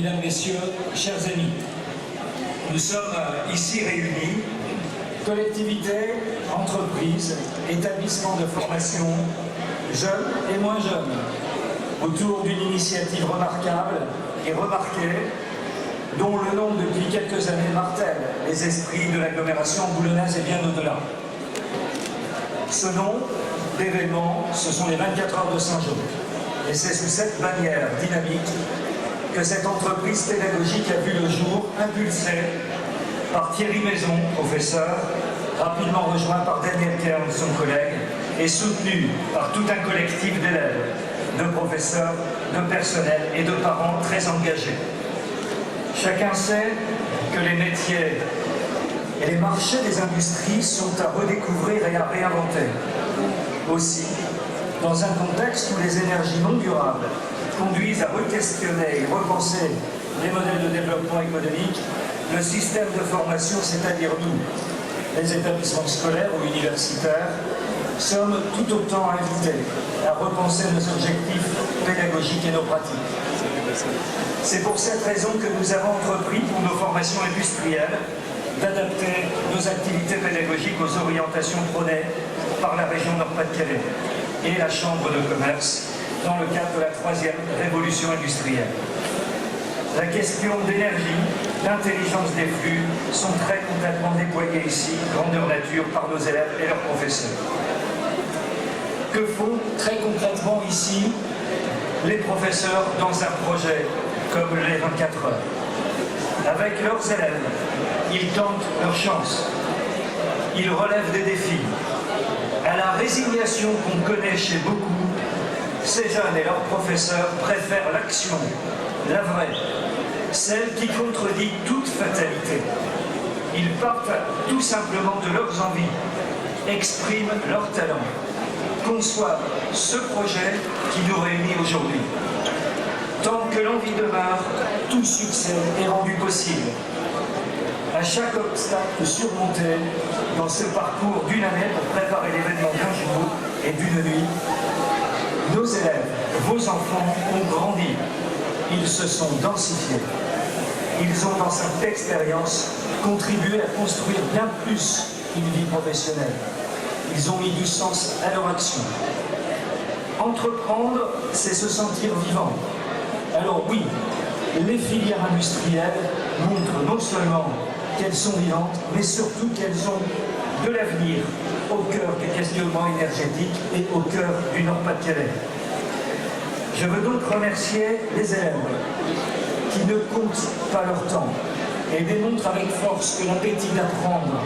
Mesdames, Messieurs, chers amis, nous sommes ici réunis, collectivités, entreprises, établissements de formation, jeunes et moins jeunes, autour d'une initiative remarquable et remarquée, dont le nom depuis quelques années martèle les esprits de l'agglomération boulonnaise et bien au-delà. Ce nom d'événement, ce sont les 24 heures de Saint-Jean. Et c'est sous cette bannière dynamique que cette entreprise pédagogique a vu le jour, impulsée par Thierry Maison, professeur, rapidement rejoint par Daniel Kern, son collègue, et soutenue par tout un collectif d'élèves, de professeurs, de personnel et de parents très engagés. Chacun sait que les métiers et les marchés des industries sont à redécouvrir et à réinventer. Aussi, dans un contexte où les énergies non durables conduisent à re-questionner et repenser les modèles de développement économique, le système de formation, c'est-à-dire nous, les établissements scolaires ou universitaires, sommes tout autant invités à repenser nos objectifs pédagogiques et nos pratiques. C'est pour cette raison que nous avons entrepris pour nos formations industrielles d'adapter nos activités pédagogiques aux orientations prônées par la région Nord-Pas-de-Calais et la Chambre de commerce dans le cadre de la 3e révolution industrielle. La question d'énergie, d'intelligence des flux sont très concrètement déployées ici, grandeur nature, par nos élèves et leurs professeurs. Que font très concrètement ici les professeurs dans un projet comme les 24 heures? Avec leurs élèves, ils tentent leur chance, ils relèvent des défis. À la résignation qu'on connaît chez beaucoup, ces jeunes et leurs professeurs préfèrent l'action, la vraie, celle qui contredit toute fatalité. Ils partent tout simplement de leurs envies, expriment leurs talents, conçoivent ce projet qui nous réunit aujourd'hui. Tant que l'envie demeure, tout succès est rendu possible. À chaque obstacle surmonté dans ce parcours d'une année pour préparer l'événement d'un jour et d'une nuit, nos élèves, vos enfants ont grandi. Ils se sont densifiés. Ils ont, dans cette expérience, contribué à construire bien plus qu'une vie professionnelle. Ils ont mis du sens à leur action. Entreprendre, c'est se sentir vivant. Alors oui, les filières industrielles montrent non seulement qu'elles sont vivantes, mais surtout qu'elles ont de l'avenir au cœur des questionnements énergétiques et au cœur du Nord-Pas-de-Calais. Je veux donc remercier les élèves qui ne comptent pas leur temps et démontrent avec force que l'appétit d'apprendre,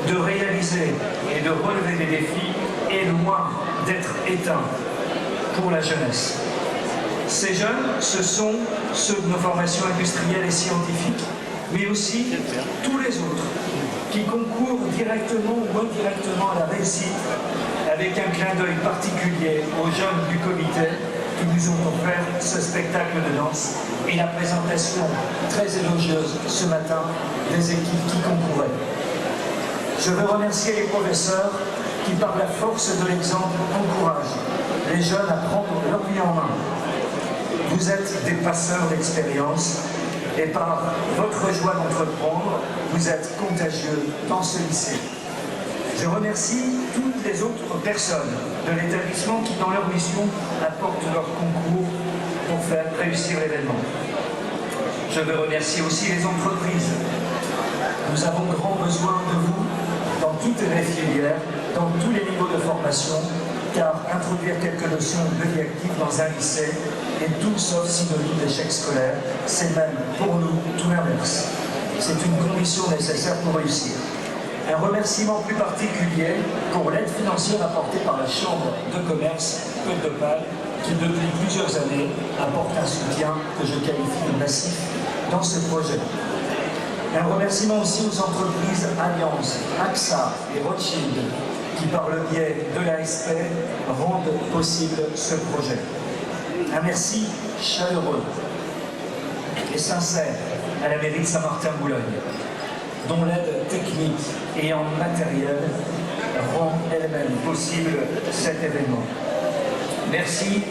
de réaliser et de relever des défis est loin d'être éteint pour la jeunesse. Ces jeunes, ce sont ceux de nos formations industrielles et scientifiques, mais aussi tous les autres qui concourent directement ou indirectement à la réussite, avec un clin d'œil particulier aux jeunes du comité qui nous ont offert ce spectacle de danse et la présentation très élogieuse ce matin des équipes qui concouraient. Je veux remercier les professeurs qui, par la force de l'exemple, encouragent les jeunes à prendre leur vie en main. Vous êtes des passeurs d'expérience et par votre joie d'entreprendre, vous êtes contagieux dans ce lycée. Je remercie toutes les autres personnes de l'établissement qui, dans leur mission, apportent leur concours pour faire réussir l'événement. Je veux remercier aussi les entreprises. Nous avons grand besoin de vous dans toutes les filières, dans tous les niveaux de formation, car introduire quelques notions de vie active dans un lycée est tout sauf synonyme d'échec scolaire. C'est même pour nous tout l'inverse. C'est une condition nécessaire pour réussir. Un remerciement plus particulier pour l'aide financière apportée par la Chambre de commerce Côte-d'Opale, qui depuis plusieurs années apporte un soutien que je qualifie de massif dans ce projet. Un remerciement aussi aux entreprises Allianz, AXA et Rothschild, qui par le biais de l'ASP rendent possible ce projet. Un merci chaleureux et sincère à la mairie de Saint-Martin-Boulogne, dont l'aide technique et en matériel rend elle-même possible cet événement. Merci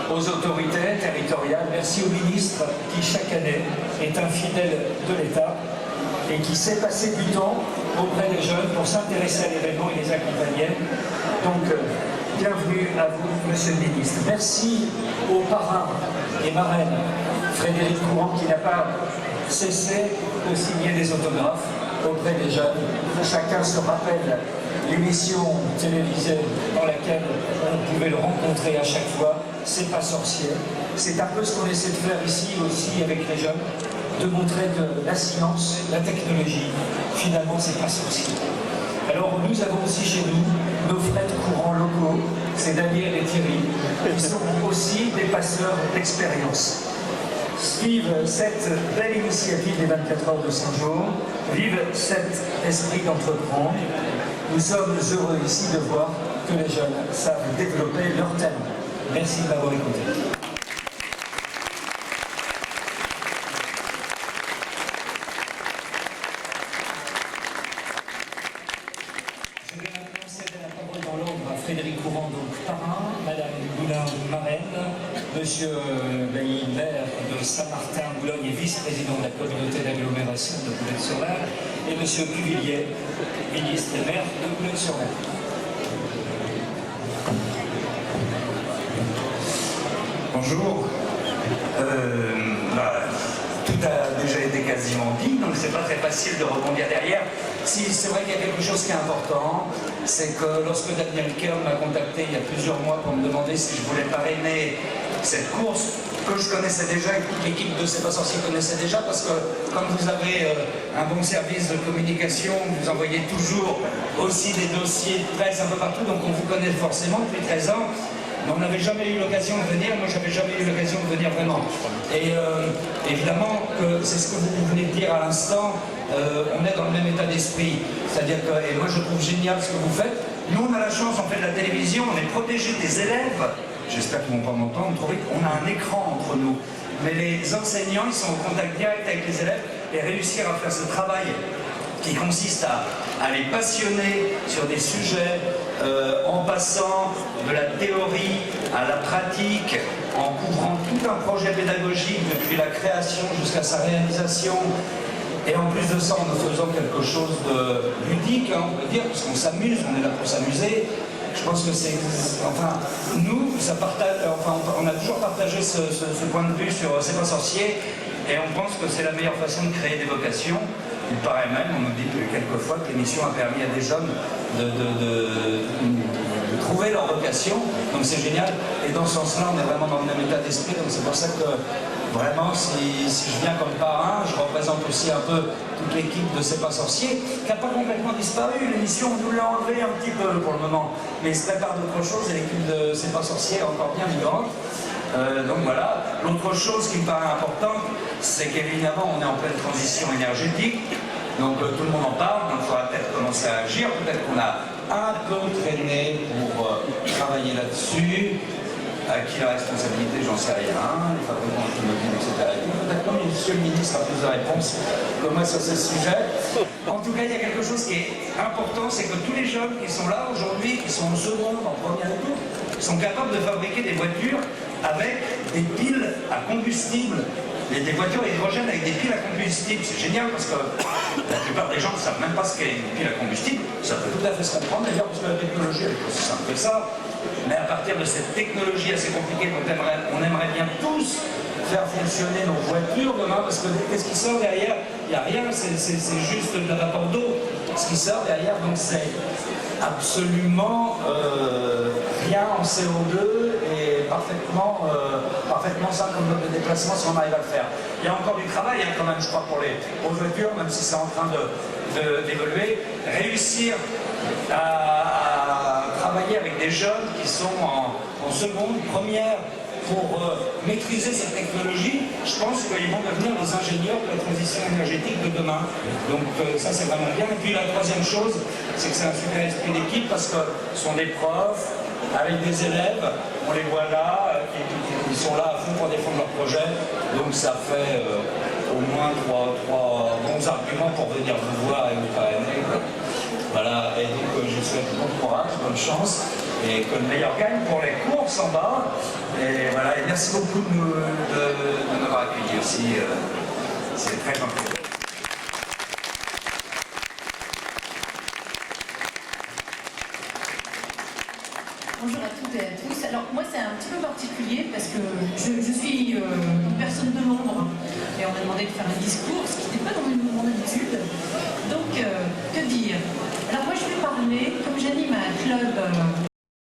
aux autorités territoriales, merci au ministre qui chaque année est un fidèle de l'État et qui sait passer du temps auprès des jeunes pour s'intéresser à l'événement et les accompagner. Donc, bienvenue à vous, Monsieur le Ministre. Merci aux parrains et marraines, Frédéric Courant, qui n'a pas cessé de signer des autographes auprès des jeunes. Chacun se rappelle l'émission télévisée dans laquelle on pouvait le rencontrer à chaque fois. C'est pas sorcier. C'est un peu ce qu'on essaie de faire ici aussi avec les jeunes, de montrer que la science, la technologie, finalement, c'est pas sorcier. Alors nous avons aussi chez nous nos frères courants locaux, c'est Daniel et Thierry, qui sont aussi des passeurs d'expérience. Vive cette belle initiative des 24 heures de Saint-Jean, vive cet esprit d'entreprendre. Nous sommes heureux ici de voir que les jeunes savent développer leur talent. Merci de m'avoir écouté. Je vais maintenant céder la parole dans l'ordre à Frédéric Courant, donc parrain, Madame Boulin, marraine, Monsieur Bailly, maire de Saint-Martin-Boulogne et vice-président de la communauté d'agglomération de Boulogne-sur-Mer, et Monsieur Cuvillier, ministre et maire de Boulogne-sur-Mer. Bonjour. Tout a déjà été quasiment dit, donc c'est pas très facile de rebondir derrière. Si c'est vrai qu'il y a quelque chose qui est important, c'est que lorsque Daniel Kern m'a contacté il y a plusieurs mois pour me demander si je voulais parrainer cette course, que je connaissais déjà et que toute l'équipe de C'est pas sorcier connaissait déjà, parce que comme vous avez un bon service de communication, vous envoyez toujours aussi des dossiers de presse un peu partout, donc on vous connaît forcément depuis 13 ans. Mais on n'avait jamais eu l'occasion de venir, moi j'avais jamais eu l'occasion de venir vraiment. Et évidemment, c'est ce que vous venez de dire à l'instant, on est dans le même état d'esprit. C'est-à-dire que, et moi je trouve génial ce que vous faites. Nous on a la chance, on fait de la télévision, on est protégé des élèves. J'espère qu'ils ne vont pas m'entendre, on a un écran entre nous. Mais les enseignants, ils sont en contact direct avec les élèves et réussir à faire ce travail qui consiste à les passionner sur des sujets en passant de la théorie à la pratique, en couvrant tout un projet pédagogique depuis la création jusqu'à sa réalisation. Et en plus de ça, en nous faisant quelque chose de ludique, hein, on peut dire, parce qu'on s'amuse, on est là pour s'amuser. Je pense que c'est... Enfin, nous, on a toujours partagé ce point de vue sur C'est pas sorcier, et on pense que c'est la meilleure façon de créer des vocations. Il paraît même, on nous dit quelquefois que l'émission a permis à des jeunes de trouver leur vocation, donc c'est génial. Et dans ce sens-là, on est vraiment dans le même état d'esprit, donc c'est pour ça que vraiment, si je viens comme parrain, je représente aussi un peu toute l'équipe de C'est pas sorcier, qui n'a pas complètement disparu. L'émission, on nous l'a enlevé un petit peu pour le moment, mais il se prépare d'autres choses et l'équipe de C'est pas sorcier est encore bien vivante. Donc voilà. L'autre chose qui me paraît importante, c'est qu'évidemment on est en pleine transition énergétique, donc tout le monde en parle, donc il faudra peut-être commencer à agir, peut-être qu'on a un peu traîné pour travailler là-dessus. À qui la responsabilité, j'en sais rien, les fabricants automobiles, etc. Peut-être que Monsieur le ministre a plus de réponses que moi sur ce sujet. En tout cas, il y a quelque chose qui est important, c'est que tous les jeunes qui sont là aujourd'hui, qui sont en seconde, en première et tout, sont capables de fabriquer des voitures avec des piles à combustible. Des voitures à hydrogène avec des piles à combustible, c'est génial parce que la plupart des gens ne savent même pas ce qu'est une pile à combustible. Ça peut tout à fait se comprendre d'ailleurs parce que la technologie elle est aussi simple que ça. Mais à partir de cette technologie assez compliquée dont on aimerait bien tous faire fonctionner nos voitures demain, parce que qu'est-ce qui sort derrière? Il n'y a rien, c'est juste de la vapeur d'eau. Ce qui sort derrière, donc c'est absolument rien en CO2 et parfaitement ça comme mode de déplacement si on arrive à le faire. Il y a encore du travail quand même, je crois, pour les voitures, même si c'est en train d'évoluer. Réussir à travailler avec des jeunes qui sont en seconde, première, pour maîtriser cette technologie, je pense qu'ils vont devenir les ingénieurs de la transition énergétique de demain. Donc ça c'est vraiment bien. Et puis la troisième chose, c'est que c'est un super esprit d'équipe parce que ce sont des profs avec des élèves, on les voit là, qui sont là à fond pour défendre leur projet. Donc ça fait au moins trois bons arguments pour venir vous voir et vous parrainer. Voilà, et donc je vous souhaite bon courage, bonne chance. et que le meilleur gagne pour les courses en bas. Et voilà, et merci beaucoup de m'avoir accueilli aussi. C'est très gentil. Bonjour à toutes et à tous. Alors moi c'est un petit peu particulier parce que je suis une personne de l'ombre et on m'a demandé de faire un discours, ce qui n'était pas dans mon habitude. Donc que dire? Alors moi je vais parler, comme j'anime un club